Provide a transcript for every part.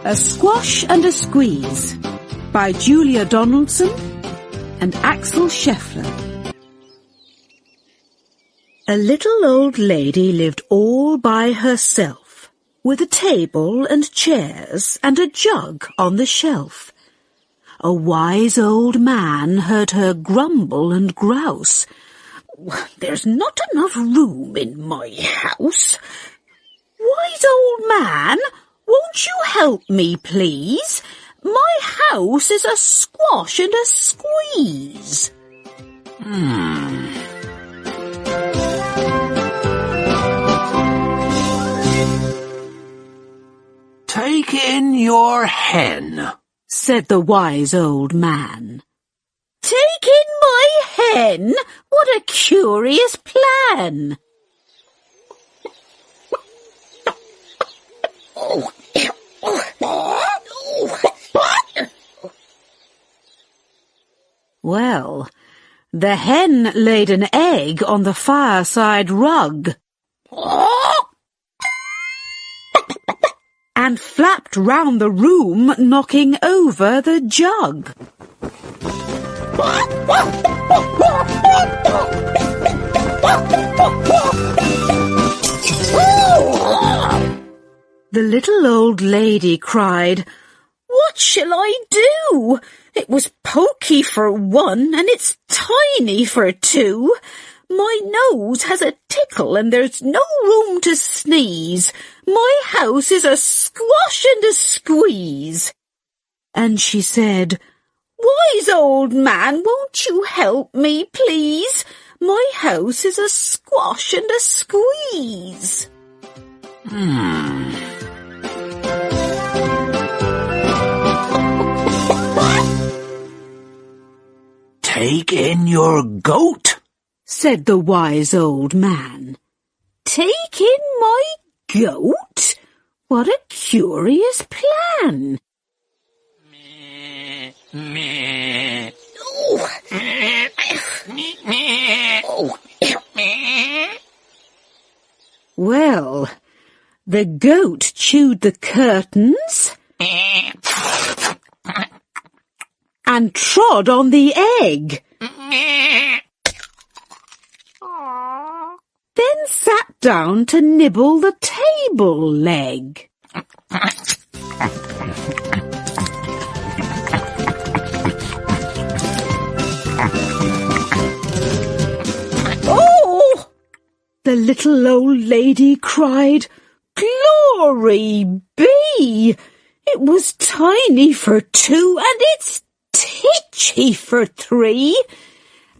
A Squash and a Squeeze by Julia Donaldson and Axel Scheffler. A little old lady lived all by herself, with a table and chairs and a jug on the shelf. A wise old man heard her grumble and grouse. "There's not enough room in my house. Wise old man, won't you help me, please? My house is a squash and a squeeze." "Take in your hen," said the wise old man. "Take in my hen? What a curious plan!" Well, the hen laid an egg on the fireside rug and flapped round the room, knocking over the jug. The little old lady cried, "What shall I do? It was pokey for one, and it's tiny for two. My nose has a tickle, and there's no room to sneeze. My house is a squash and a squeeze." And she said, "Wise old man, won't you help me, please? My house is a squash and a squeeze." "Take in your goat," said the wise old man. "Take in my goat? What a curious plan!" Well, the goat chewed the curtains and trod on the egg, then sat down to nibble the table leg. "Oh!" the little old lady cried. "Glory be! It was tiny for two, and it's titchy for three.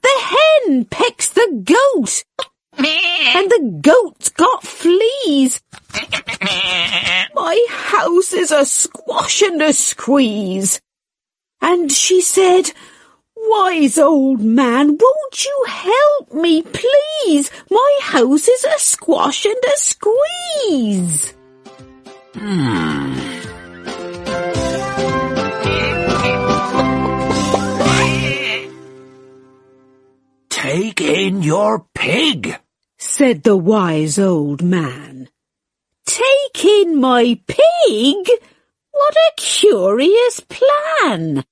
The hen pecks the goat, and the goat's got fleas. My house is a squash and a squeeze." And she said, "Wise old man, won't you help me, please? My house is a squash and a squeeze." "Take in your pig," said the wise old man. "Take in my pig? What a curious plan!"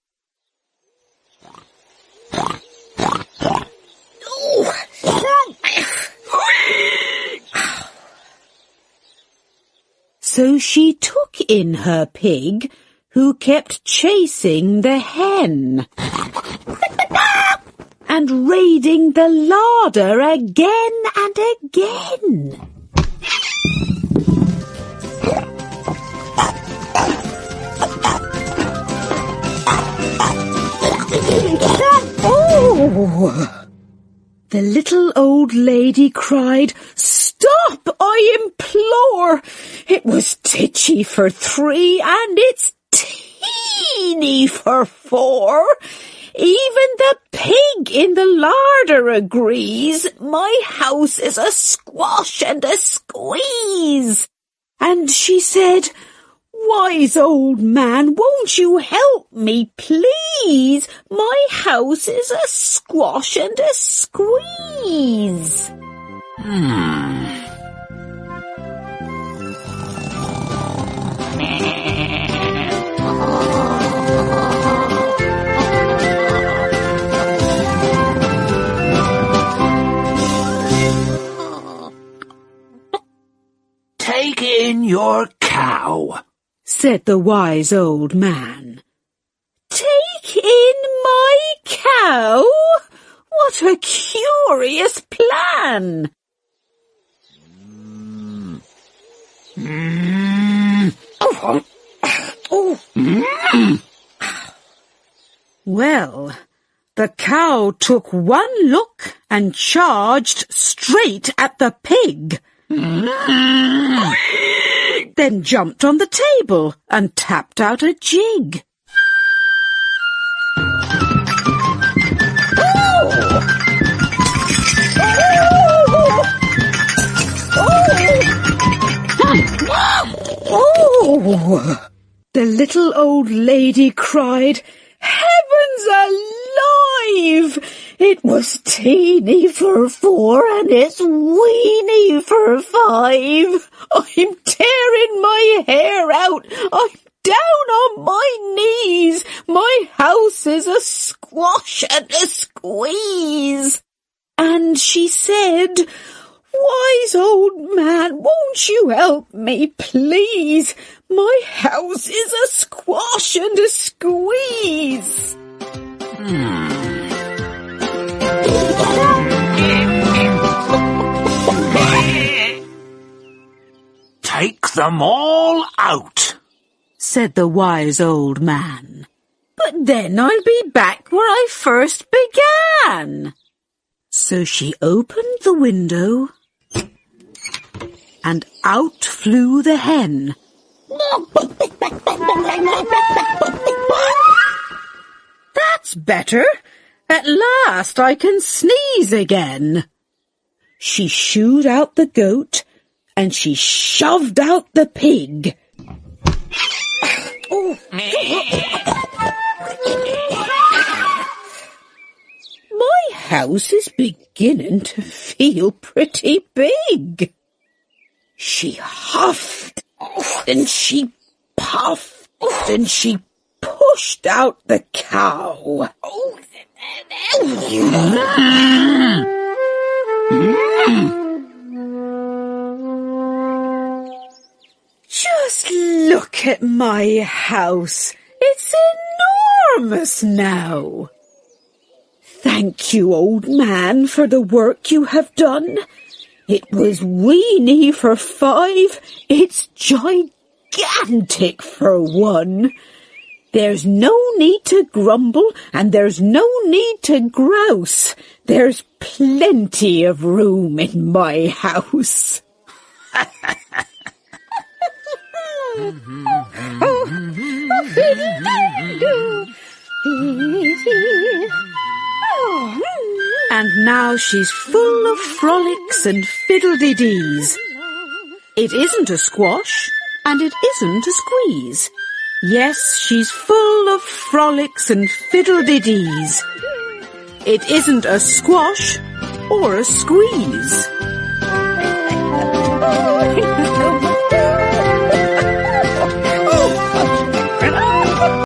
So she took in her pig, who kept chasing the hen and raiding the larder again and again. "Oh!" the little old lady cried, "Stop, I implore! It was titchy for three, and it's teeny for four. Even the pig in the larder agrees. My house is a squash and a squeeze." And she said, "Wise old man, won't you help me, please? My house is a squash and a squeeze." cow, said the wise old man. Take in my cow? What a curious plan! Well, the cow took one look and charged straight at the pig. Then jumped on the table and tapped out a jig. Oh! The little old lady cried, Heavens alive! It was teeny for 4 and it's weeny for 5. I'm tearing my hair out. I'm down on my knees. My house is a squash and a squeeze. And she said, Wise old man, won't you help me, please? My house is a squash and a squeeze. Take them all out, said the wise old man. But then I'll be back where I first began. So she opened the window, and out flew the hen. That's better. At last I can sneeze again. She shooed out the goat, and she shoved out the pig. My house is beginning to feel pretty big. She huffed, and she puffed, and she pushed out the cow. Just look at my house. It's enormous now. Thank you, old man, for the work you have done. It was weeny for 5. It's gigantic for 1. There's no need to grumble, and there's no need to grouse. There's plenty of room in my house. And now she's full of frolics and fiddle-de-dees. It isn't a squash, and it isn't a squeeze. Yes, she's full of frolics and fiddle-de-dees. It isn't a squash or a squeeze.